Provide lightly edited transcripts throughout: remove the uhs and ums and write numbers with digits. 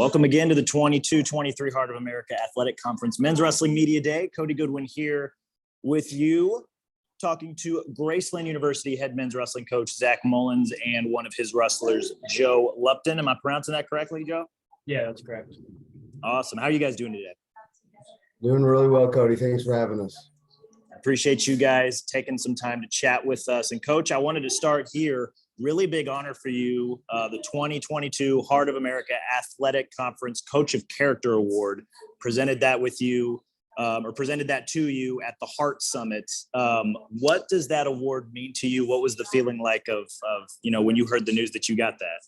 Welcome again to the 22-23 Heart of America Athletic Conference Men's Wrestling Media Day. Cody Goodwin here with you, talking to Graceland University head men's wrestling coach Zach Mullins and one of his wrestlers, Joe Lupton. Am I pronouncing that correctly, Joe? Yeah, that's correct. Awesome. How are you guys doing today? Doing really well, Cody. Thanks for having us. I appreciate you guys taking some time to chat with us. And Coach, I wanted to start here. Really big honor for you, the 2022 Heart of America Athletic Conference Coach of Character Award. Presented that with you, or presented that to you at the Heart Summit. What does that award mean to you? What was the feeling like of when you heard the news that you got that?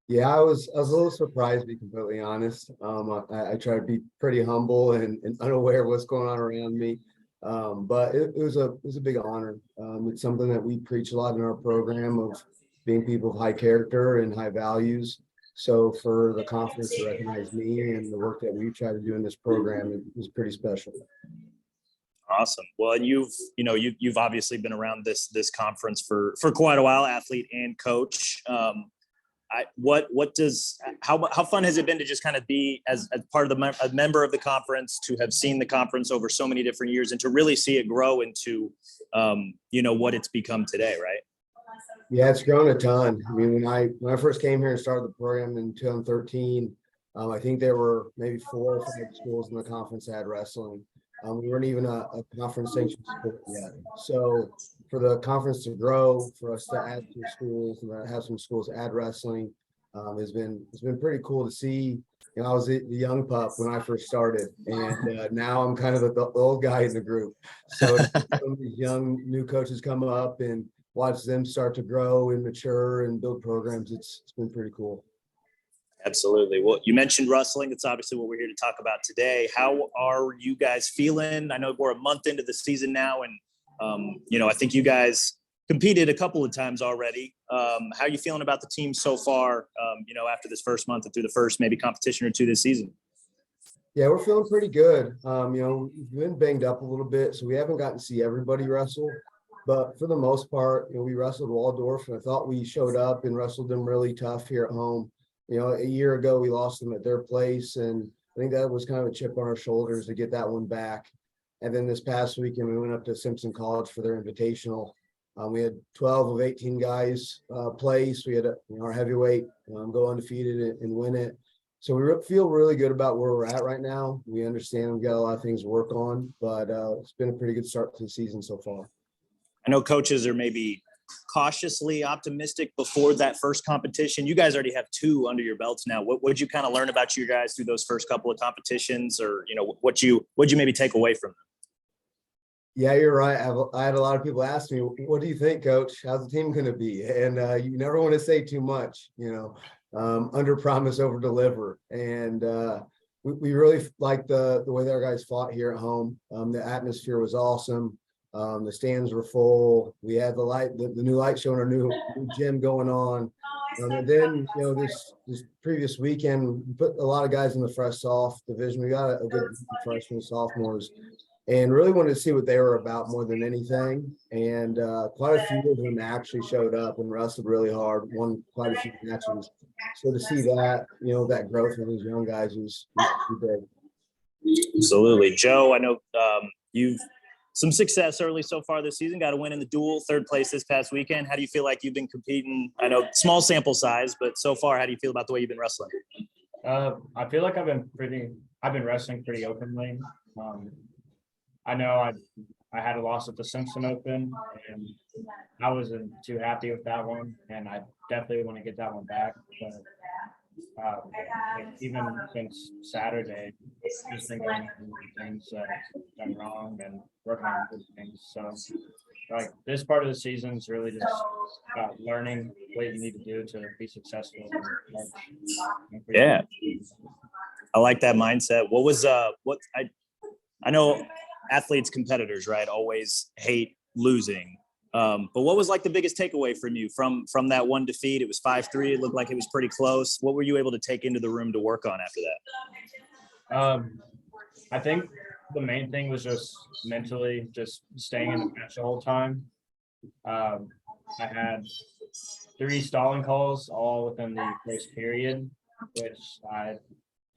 Yeah, I was a little surprised, to be completely honest. I try to be pretty humble and unaware of what's going on around me. But it was a big honor. It's something that we preach a lot in our program of being people of high character and high values. So for the conference to recognize me and the work that we try to do in this program, it was pretty special. Awesome. Well, and you've obviously been around this conference for quite a while, athlete and coach. How fun has it been to just kind of be as part of a member of the conference, to have seen the conference over so many different years and to really see it grow into what it's become today, right? Yeah, it's grown a ton. I mean, when I first came here and started the program in 2013, I think there were maybe 4 or 5 schools in the conference that had wrestling. We weren't even a conference sanctioned sport yet. So for the conference to grow, for us to add some schools and have some schools add wrestling, it's been pretty cool to see. I was the young pup when I first started, and now I'm kind of the old guy in the group. So some of these young new coaches come up and watch them start to grow and mature and build programs. It's been pretty cool. Absolutely. Well, you mentioned wrestling. It's obviously what we're here to talk about today. How are you guys feeling? I know we're a month into the season now, and I think you guys competed a couple of times already. How are you feeling about the team so far, after this first month and through the first maybe competition or two this season? Yeah, we're feeling pretty good. We've been banged up a little bit, so we haven't gotten to see everybody wrestle. But for the most part, we wrestled Waldorf, and I thought we showed up and wrestled them really tough here at home. A year ago, we lost them at their place, and I think that was kind of a chip on our shoulders to get that one back. And then this past weekend, we went up to Simpson College for their invitational. We had 12 of 18 guys place. We had our heavyweight go undefeated and win it. So we feel really good about where we're at right now. We understand we've got a lot of things to work on, but it's been a pretty good start to the season so far. I know coaches are maybe cautiously optimistic before that first competition. You guys already have 2 under your belts now. What would you kind of learn about you guys through those first couple of competitions, or what'd you maybe take away from them? Yeah, you're right. I had a lot of people ask me, "What do you think, Coach? How's the team going to be?" And you never want to say too much, under promise, over deliver. And we really liked the way that our guys fought here at home. The atmosphere was awesome. The stands were full. We had the new light show in our new gym going on. And then, this previous weekend, we put a lot of guys in the fresh soft division. We got a good group of freshmen, sophomores, and really wanted to see what they were about more than anything. And quite a few of them actually showed up and wrestled really hard, won quite a few matches. So to see that, that growth in these young guys was big. Absolutely. Joe, I know you've some success early so far this season. Got a win in the duel, 3rd place this past weekend. How do you feel like you've been competing? I know small sample size, but so far, how do you feel about the way you've been wrestling? I feel like I've been wrestling pretty openly. I know I had a loss at the Simpson Open, and I wasn't too happy with that one, and I definitely want to get that one back. But even since Saturday, just been going through things that I've done wrong and working on good things. So, this part of the season is really just about learning what you need to do to be successful. Yeah, I like that mindset. What was I know athletes, competitors, right, always hate losing. But what was the biggest takeaway from you from that one defeat? It was 5-3. It looked like it was pretty close. What were you able to take into the room to work on after that? I think the main thing was just mentally just staying in the match the whole time. I had 3 stalling calls all within the first period, which I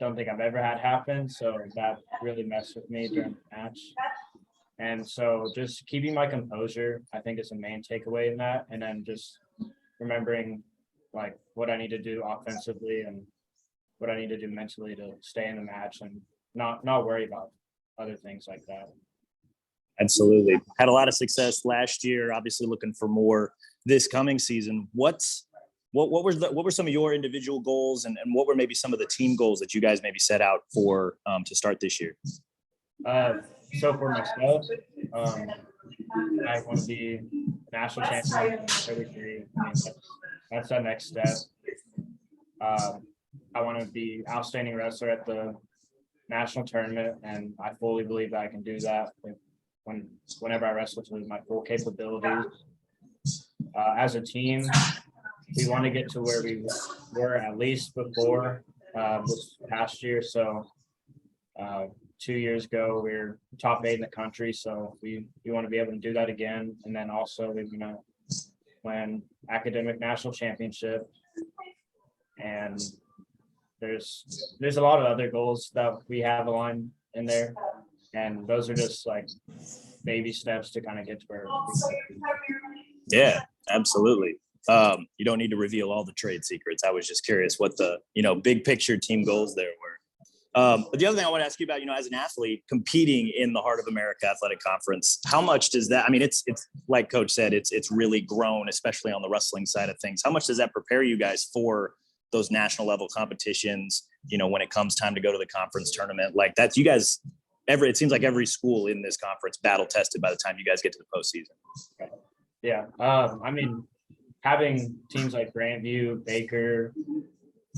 don't think I've ever had happen. So that really messed with me during the match. And so just keeping my composure, I think, is the main takeaway in that. And then just remembering like what I need to do offensively and what I need to do mentally to stay in the match and not worry about other things like that. Absolutely. Had a lot of success last year, obviously looking for more this coming season. What were some of your individual goals and what were maybe some of the team goals that you guys maybe set out for to start this year? So for myself, I want to be national champion in 33. I mean, that's the next step. I want to be outstanding wrestler at the national tournament, and I fully believe that I can do that whenever I wrestle to my full capabilities. As a team, we want to get to where we were at least before this past year. So 2 years ago, we were top 8 in the country. So we want to be able to do that again. And then also we're going to win academic national championship. And there's a lot of other goals that we have aligned in there. And those are just like baby steps to kind of get to where. Yeah, absolutely. You don't need to reveal all the trade secrets. I was just curious what the, big picture team goals there were. But the other thing I want to ask you about, as an athlete competing in the Heart of America Athletic Conference, how much does that, I mean, it's like Coach said, it's really grown, especially on the wrestling side of things. How much does that prepare you guys for those national level competitions, when it comes time to go to the conference tournament? Like that's, you guys, it seems like every school in this conference battle tested by the time you guys get to the postseason. Yeah. I mean, having teams like Grandview, Baker,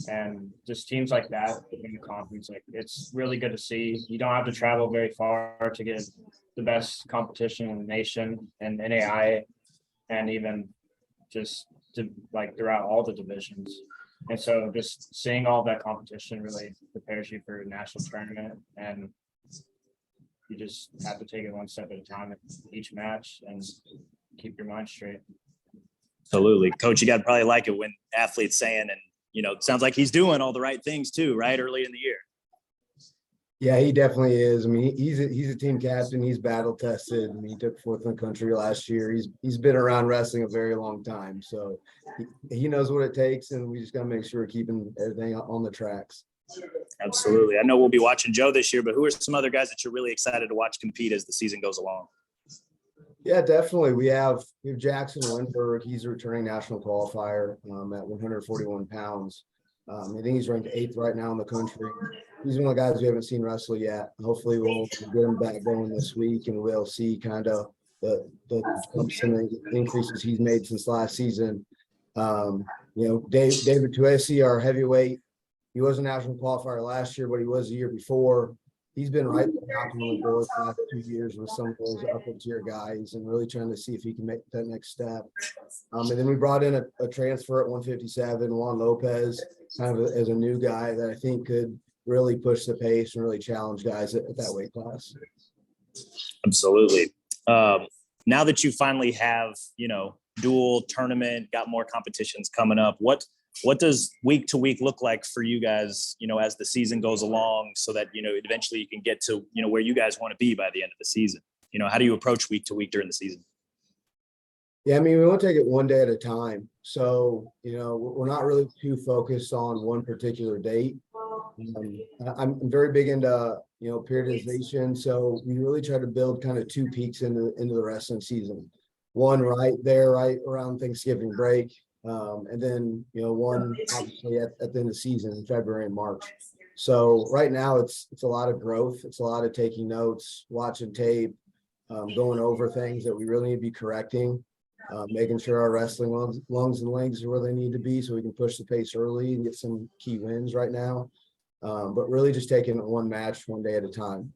and just teams like that in the conference, like it's really good to see. You don't have to travel very far to get the best competition in the nation and NAI, and even just to like throughout all the divisions. And so just seeing all that competition really prepares you for a national tournament, and you just have to take it one step at a time at each match and keep your mind straight. Absolutely. Coach, you got to probably like it when athletes saying, and, it sounds like he's doing all the right things too, right? Early in the year. Yeah, he definitely is. I mean, he's a team captain. He's battle tested. I mean, he took 4th in the country last year. He's been around wrestling a very long time, so he knows what it takes, and we just got to make sure we're keeping everything on the tracks. Absolutely. I know we'll be watching Joe this year, but who are some other guys that you're really excited to watch compete as the season goes along? Yeah, definitely. We have Jackson Lindbergh. He's a returning national qualifier at 141 pounds. I think he's ranked 8th right now in the country. He's one of the guys we haven't seen wrestle yet. Hopefully we'll get him back going this week, and we'll see kind of the jumps and the increases he's made since last season. David Tuesi, our heavyweight, he was a national qualifier last year, but he was the year before. He's been right knocking on the door the last 2 years with some of those upper tier guys and really trying to see if he can make that next step. And then we brought in a transfer at 157, Juan Lopez, kind of as a new guy that I think could really push the pace and really challenge guys at that weight class. Absolutely. Now that you finally have, dual tournament, got more competitions coming up, what does week to week look like for you guys, as the season goes along, so that, eventually you can get to, where you guys want to be by the end of the season? How do you approach week to week during the season? Yeah, I mean, we want to take it one day at a time. So, we're not really too focused on one particular date. I'm very big into, periodization. So we really try to build kind of 2 peaks into the wrestling season. One right around Thanksgiving break. And then, one obviously at the end of the season in February and March. So right now it's a lot of growth. It's a lot of taking notes, watching tape, going over things that we really need to be correcting, making sure our wrestling lungs and legs are where they need to be so we can push the pace early and get some key wins right now. But really just taking it one match, one day at a time.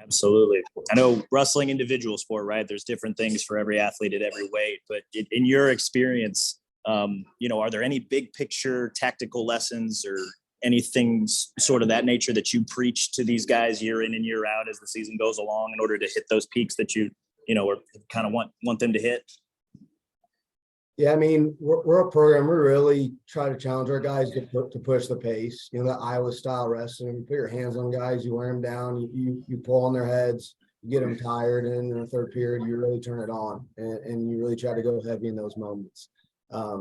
Absolutely. I know wrestling individual sport, right? There's different things for every athlete at every weight, but in your experience, are there any big picture tactical lessons or anything sort of that nature that you preach to these guys year in and year out as the season goes along in order to hit those peaks that you or kind of want them to hit? Yeah, I mean, we're a program. We really try to challenge our guys to push the pace. You know, the Iowa style wrestling. You put your hands on guys, you wear them down, you pull on their heads, you get them tired, and in the third period, you really turn it on, and you really try to go heavy in those moments.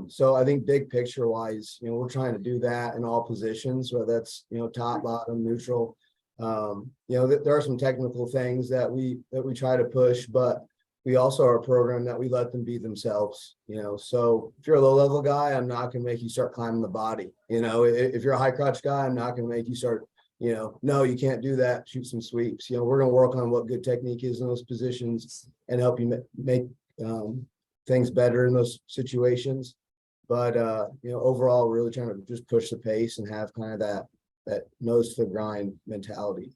So I think big picture wise, you know, we're trying to do that in all positions, whether that's, you know, top, bottom, neutral. You know, there are some technical things that we try to push, but we also are a program that we let them be themselves, you know. So if you're a low level guy, I'm not going to make you start climbing the body. You know, if you're a high crotch guy, I'm not going to make you start, you know, no, you can't do that. Shoot some sweeps. You know, we're going to work on what good technique is in those positions and help you make things better in those situations. But, you know, overall, we're really trying to just push the pace and have kind of that nose to the grind mentality.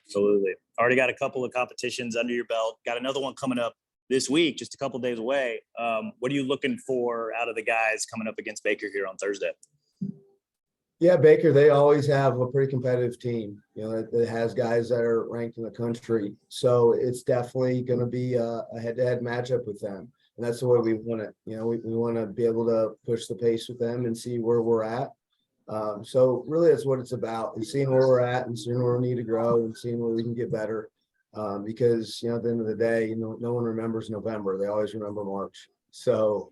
Absolutely. Already got a couple of competitions under your belt. Got another one coming up this week, just a couple days away. What are you looking for out of the guys coming up against Baker here on Thursday? Yeah, Baker, they always have a pretty competitive team, you know, that has guys that are ranked in the country. So it's definitely going to be a head-to-head matchup with them. And that's the way we want it. You know, we want to be able to push the pace with them and see where we're at. So really that's what it's about, is seeing where we're at and seeing where we need to grow and seeing where we can get better. Because, you know, at the end of the day, you know, no one remembers November. They always remember March. So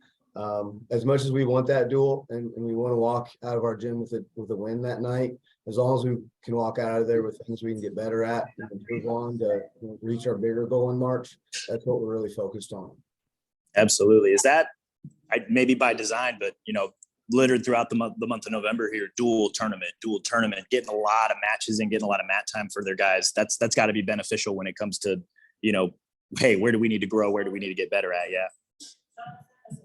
as much as we want that duel and we want to walk out of our gym with a win that night, as long as we can walk out of there with things we can get better at and improve on to, you know, reach our bigger goal in March, that's what we're really focused on. Absolutely. Is that maybe by design, but, you know, littered throughout the month of November here, dual tournament, getting a lot of matches and getting a lot of mat time for their guys. That's got to be beneficial when it comes to, you know, hey, where do we need to grow? Where do we need to get better at? Yeah.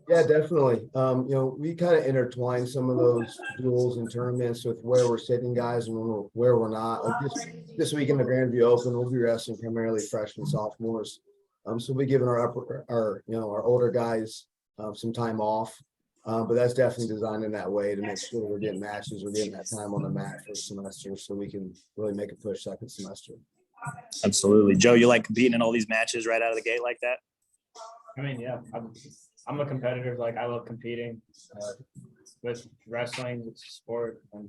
Yeah, definitely. You know, we kind of intertwine some of those duels and tournaments with where we're sitting guys and where we're not. Like this week in the Grandview Open, we'll be wrestling primarily freshmen, sophomores. So we'll be giving our you know, our older guys some time off. But that's definitely designed in that way to make sure we're getting matches, we're getting that time on the mat for semester so we can really make a push second semester. Absolutely. Joe, you like competing in all these matches right out of the gate like that? I mean, yeah, I'm a competitor. Like, I love competing with wrestling. It's a sport, and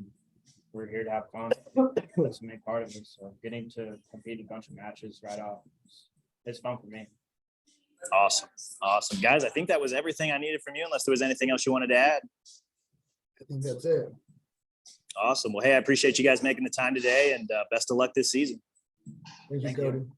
we're here to have fun. That's the main part of it. So getting to compete a bunch of matches right off, it's fun for me. Awesome. Guys, I think that was everything I needed from you, unless there was anything else you wanted to add. I think that's it. Awesome. Well, hey, I appreciate you guys making the time today, and best of luck this season. Thank you, Thank Cody. you.